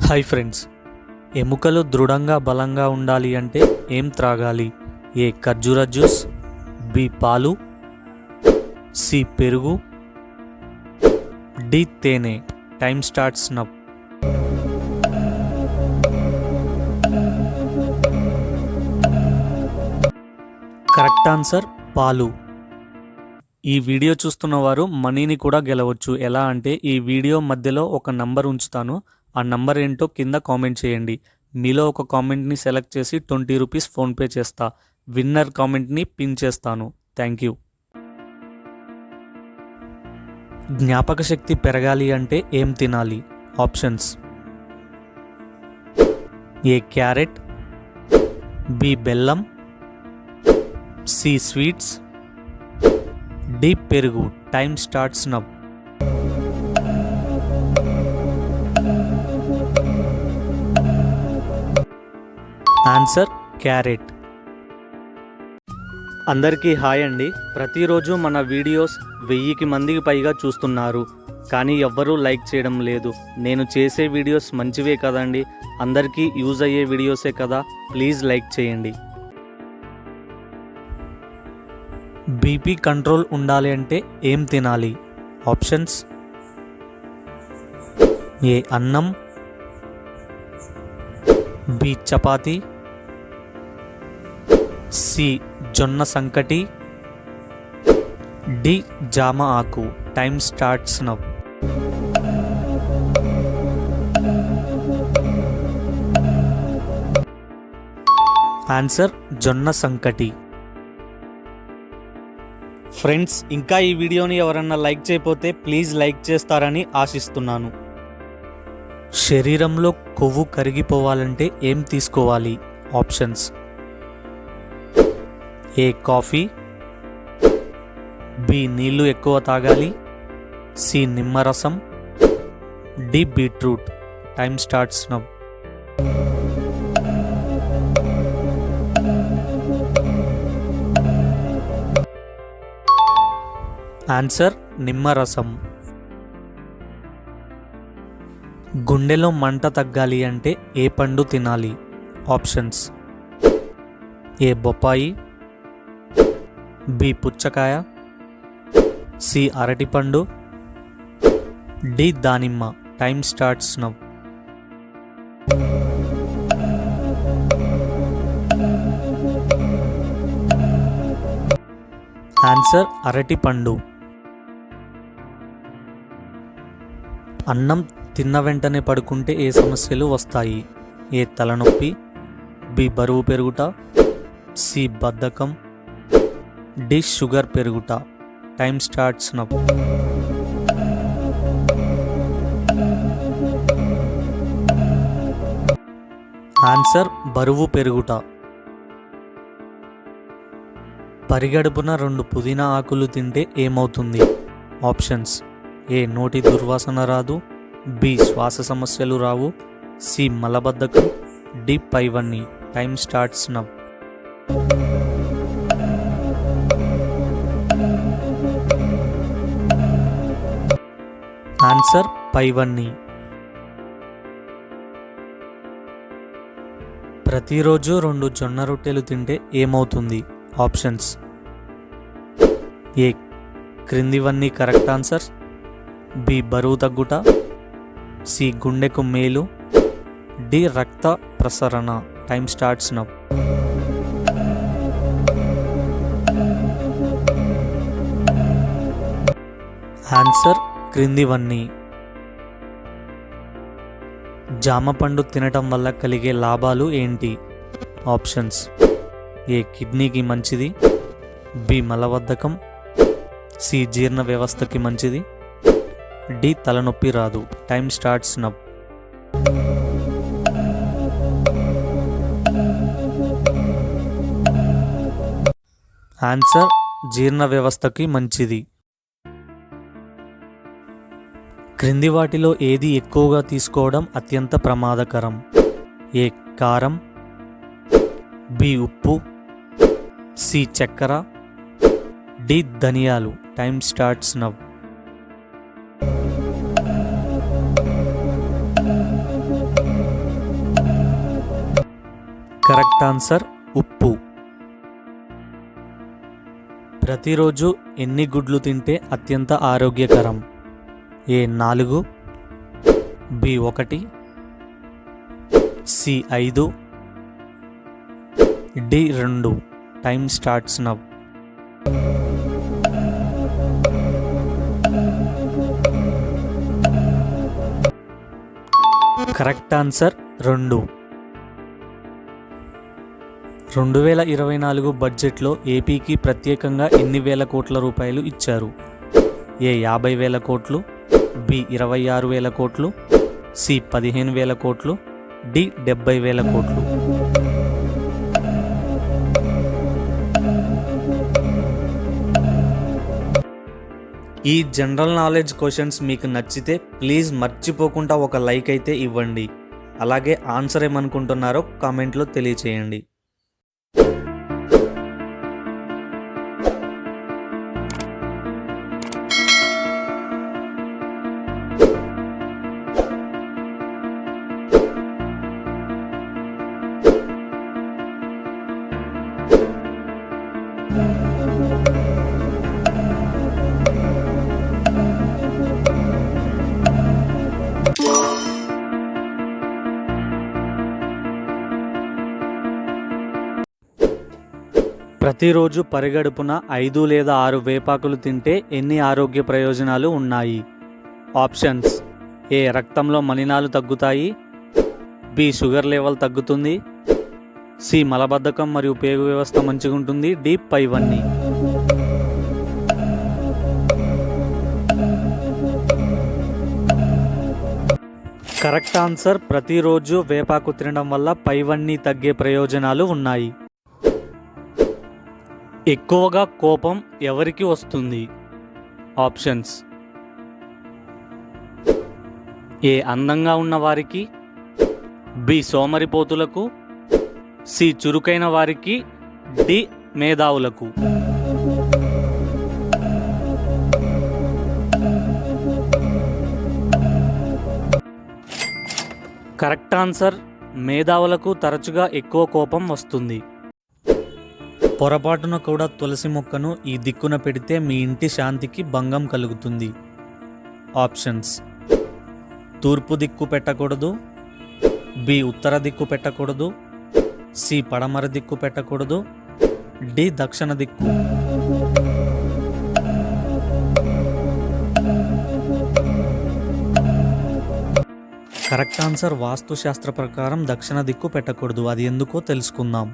Hi friends, ఎముకలు దృఢంగా బలంగా ఉండాలి అంటే ఏం త్రాగాలి? ఏ ఖర్జూర జ్యూస్, బి పాలు, సి పెరుగు, డి తేనె. Time starts now. Correct answer పాలు. ఈ వీడియో చూస్తున్న వారు మనీని కూడా గెలవచ్చు. ఎలా అంటే ఈ వీడియో మధ్యలో ఒక నంబర్ ఉంచుతాను. ఆ నంబర్ ఏంటో కింద కామెంట్ చేయండి. మీలో ఒక కామెంట్ని సెలెక్ట్ చేసి 20 రూపీస్ ఫోన్పే చేస్తా. విన్నర్ కామెంట్ని పిన్ చేస్తాను. Thank you. జ్ఞాపక శక్తి పెరగాలి అంటే ఏం తినాలి? ఆప్షన్స్: ఏ క్యారెట్, బి బెల్లం, సి స్వీట్స్, డి పెరుగు. Time starts now. Answer carrot. అందరికీ హాయ్ అండి. ప్రతిరోజు మన వీడియోస్ 1000 మందికి పైగా చూస్తున్నారు, కానీ ఎవ్వరూ లైక్ చేయడం లేదు. నేను చేసే వీడియోస్ మంచివే కదండి, అందరికీ యూజ్ అయ్యే వీడియోసే కదా. ప్లీజ్ లైక్ చేయండి. బీపీ కంట్రోల్ ఉండాలి అంటే ఏం తినాలి? ఆప్షన్స్: ఏ అన్నం, బి చపాతి, సి జొన్న సంకటి, డి జామ ఆకు. Time starts now. ఆన్సర్ జొన్న సంకటి. ఫ్రెండ్స్, ఇంకా ఈ వీడియోని ఎవరన్నా లైక్ చేయకపోతే ప్లీజ్ లైక్ చేస్తారని ఆశిస్తున్నాను. శరీరంలో కొవ్వు కరిగిపోవాలంటే ఏం తీసుకోవాలి? ఆప్షన్స్: ఏ కాఫీ, బి నీళ్లు ఎక్కువ తాగాలి, సి నిమ్మరసం, D beetroot. Time starts now. Answer నిమ్మరసం. గుండెలో మంట తగ్గాలి అంటే ఏ పండు తినాలి? ఆప్షన్స్: ఏ బొప్పాయి, బి పుచ్చకాయ, సి అరటిపండు, డి దానిమ్మ. Time starts now. ఆన్సర్ అరటిపండు. అన్నం తిన్న వెంటనే పడుకుంటే ఏ సమస్యలు వస్తాయి? ఏ తలనొప్పి, బి బరువు పెరుగుట, సి బద్ధకం, డి షుగర్ పెరుగుట. Time starts now. ఆన్సర్ బరువు పెరుగుట. పరిగడుపున 2 పుదీనా ఆకులు తింటే ఏమవుతుంది? ఆప్షన్స్: ఏ నోటి దుర్వాసన రాదు, బి శ్వాస సమస్యలు రావు, సి మలబద్ధకం, డి పైవన్నీ. Time starts now. ఆన్సర్ పైవన్నీ. ప్రతిరోజు 2 జొన్న రొట్టెలు తింటే ఏమవుతుంది? ఆప్షన్స్: ఏ క్రిందివన్నీ కరెక్ట్ ఆన్సర్స్, బి బరువు తగ్గుట, సి గుండెకు మేలు, డి రక్త ప్రసరణ. Time starts now. ఆన్సర్ క్రిందివన్నీ. జామ పండు తినటం వల్ల కలిగే లాభాలు ఏంటి? ఆప్షన్స్: ఏ కిడ్నీకి మంచిది, బి మలబద్ధకం, సి జీర్ణ వ్యవస్థకి మంచిది, డి తలనొప్పి రాదు. Time starts now. ఆన్సర్ జీర్ణ వ్యవస్థకి మంచిది. క్రింది వాటిలో ఏది ఎక్కువగా తీసుకోవడం అత్యంత ప్రమాదకరం? ఏ కారం, బి ఉప్పు, సి చక్కెర, డి ధనియాలు. Time starts now. Correct answer ఉప్పు. ప్రతిరోజు ఎన్ని గుడ్లు తింటే అత్యంత ఆరోగ్యకరం? A 4, B 1, C 5, D 2. Time starts now. Correct answer 2. 2024 బడ్జెట్లో ఏపీకి ప్రత్యేకంగా ఎన్ని వేల కోట్ల రూపాయలు ఇచ్చారు? ఏ 50,000 కోట్లు, బి 26,000 కోట్లు, సి 15,000 కోట్లు, డి 70,000 కోట్లు. ఈ జనరల్ నాలెడ్జ్ క్వశ్చన్స్ మీకు నచ్చితే ప్లీజ్ మర్చిపోకుండా ఒక లైక్ అయితే ఇవ్వండి. అలాగే ఆన్సర్ ఏమనుకుంటున్నారో కామెంట్లో తెలియచేయండి. ప్రతిరోజు పరిగడుపున 5 లేదా 6 వేపాకులు తింటే ఎన్ని ఆరోగ్య ప్రయోజనాలు ఉన్నాయి? ఆప్షన్స్: ఏ రక్తంలో మలినాలు తగ్గుతాయి, బి షుగర్ లెవెల్ తగ్గుతుంది, సి మలబద్ధకం మరియు పేగు వ్యవస్థ మంచిగా ఉంటుంది, డి పైవన్నీ. కరెక్ట్ ఆన్సర్ ప్రతిరోజు వేపాకు తినడం వల్ల పైవన్నీ తగ్గే ప్రయోజనాలు ఉన్నాయి. ఎక్కువగా కోపం ఎవరికి వస్తుంది? ఆప్షన్స్: ఏ అందంగా ఉన్న వారికి, బి సోమరిపోతులకు, సి చురుకైన వారికి, డి మేధావులకు. కరెక్ట్ ఆన్సర్ మేధావులకు తరచుగా ఎక్కువ కోపం వస్తుంది. పొరపాటున కూడా తులసి మొక్కను ఈ దిక్కున పెడితే మీ ఇంటి శాంతికి భంగం కలుగుతుంది. ఆప్షన్స్: తూర్పు దిక్కు పెట్టకూడదు, బి ఉత్తర దిక్కు పెట్టకూడదు, సి పడమర దిక్కు పెట్టకూడదు, డి దక్షిణ దిక్కు. కరెక్ట్ ఆన్సర్ వాస్తుశాస్త్ర ప్రకారం దక్షిణ దిక్కు పెట్టకూడదు. అది ఎందుకో తెలుసుకుందాం.